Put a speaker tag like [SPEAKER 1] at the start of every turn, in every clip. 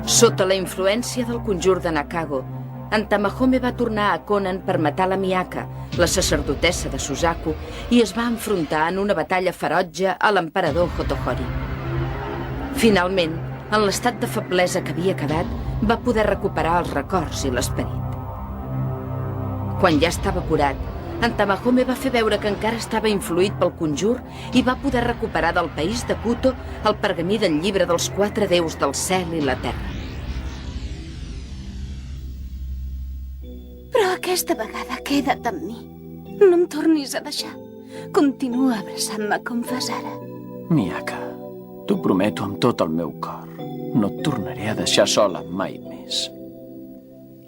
[SPEAKER 1] Sota la influència del conjur de Nakago, en Tamahome va tornar a Konan per matar la Miyaka, la sacerdotessa de Suzaku, i es va enfrontar en una batalla ferotge a l'emperador Hotohori. Finalment, en l'estat de feblesa que havia quedat, va poder recuperar els records i l'esperit. Quan ja estava curat, en Tamahome va fer veure que encara estava influït pel conjur i va poder recuperar del país de Kuto el pergamí del llibre dels 4 déus del cel i la terra.
[SPEAKER 2] Però aquesta vegada queda't amb mi. No em tornis a deixar. Continua abraçant-me com fas ara.
[SPEAKER 3] Miyaka, t'ho prometo amb tot el meu cor. No et tornaré a deixar sola mai més.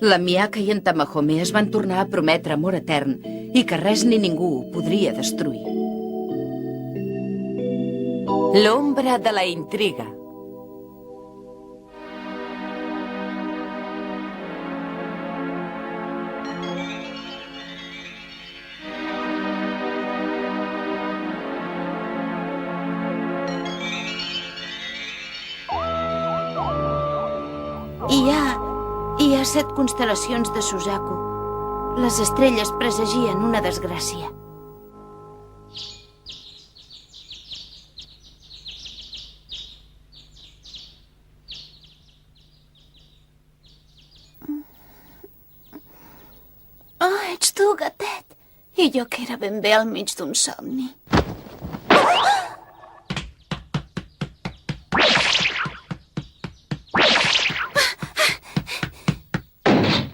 [SPEAKER 1] La Miyaka i en Tamahome es van tornar a prometre amor etern i que res ni ningú ho podria destruir. L'ombra de la intriga. Hi ha 7 constel·lacions de Suzaku. Les estrelles presagien una desgràcia.
[SPEAKER 2] Oh, ets tu, gatet. I jo que era ben bé al mig d'un somni.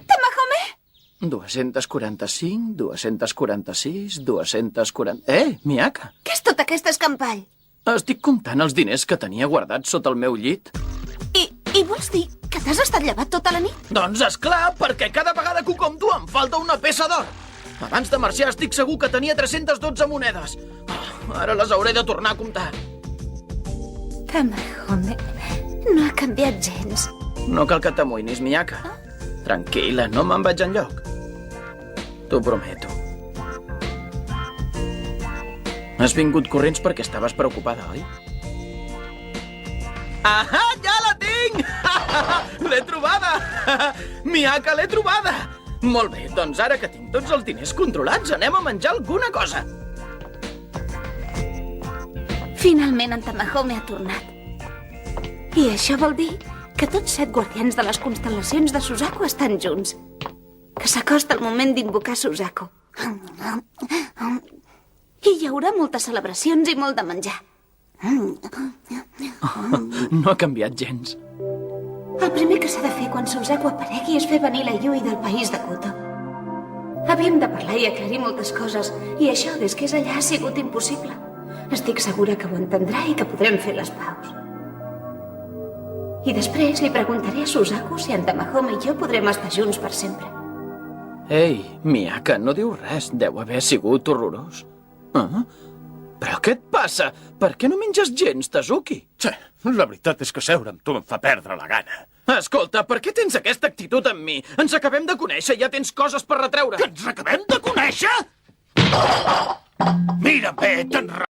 [SPEAKER 2] Tamahome!
[SPEAKER 3] 245, 246, 240... Miyaka!
[SPEAKER 2] Què és tot aquest escampall?
[SPEAKER 3] Estic comptant els diners que tenia guardats sota el meu llit.
[SPEAKER 2] I vols dir que t'has estat llevat tota la nit?
[SPEAKER 3] Doncs esclar, perquè cada vegada que ho compto em falta una peça d'or. Abans de marxar estic segur que tenia 312 monedes. Ara les hauré de tornar a comptar.
[SPEAKER 2] Tamahome, no ha canviat gens.
[SPEAKER 3] No cal que t'amoïnis, Miyaka. Tranquil·la, no me'n vaig enlloc. T'ho prometo. Has vingut corrents perquè estaves preocupada, oi? Ahà, ja la tinc! L'he trobada! Miyaka, l'he trobada! Molt bé, doncs ara que tinc tots els diners controlats, anem a menjar alguna cosa.
[SPEAKER 2] Finalment en Tamahome ha tornat. I això vol dir que tots 7 guardians de les constel·lacions de Suzaku estan junts. Que s'acosta el moment d'invocar Suzaku. I hi haurà moltes celebracions i molt de menjar.
[SPEAKER 3] No ha canviat gens.
[SPEAKER 2] El primer que s'ha de fer quan Suzaku aparegui és fer venir la Yui del país de Kuto. Havíem de parlar i aclarir moltes coses, i això, des que és allà, ha sigut impossible. Estic segura que ho entendrà i que podrem fer les paus. I després li preguntaré a Suzaku si en Tamahome i jo podrem estar junts per sempre.
[SPEAKER 3] Ei, Miyaka, no diu res. Deu haver sigut horrorós. Però què et passa? Per què no menges gens, Tazuki?
[SPEAKER 4] Sí, la veritat és que seure amb tu em fa perdre la gana.
[SPEAKER 3] Escolta, per què tens aquesta actitud amb mi? Ens acabem de conèixer i ja tens coses per retreure.
[SPEAKER 4] Que ens acabem de conèixer? Mira bé,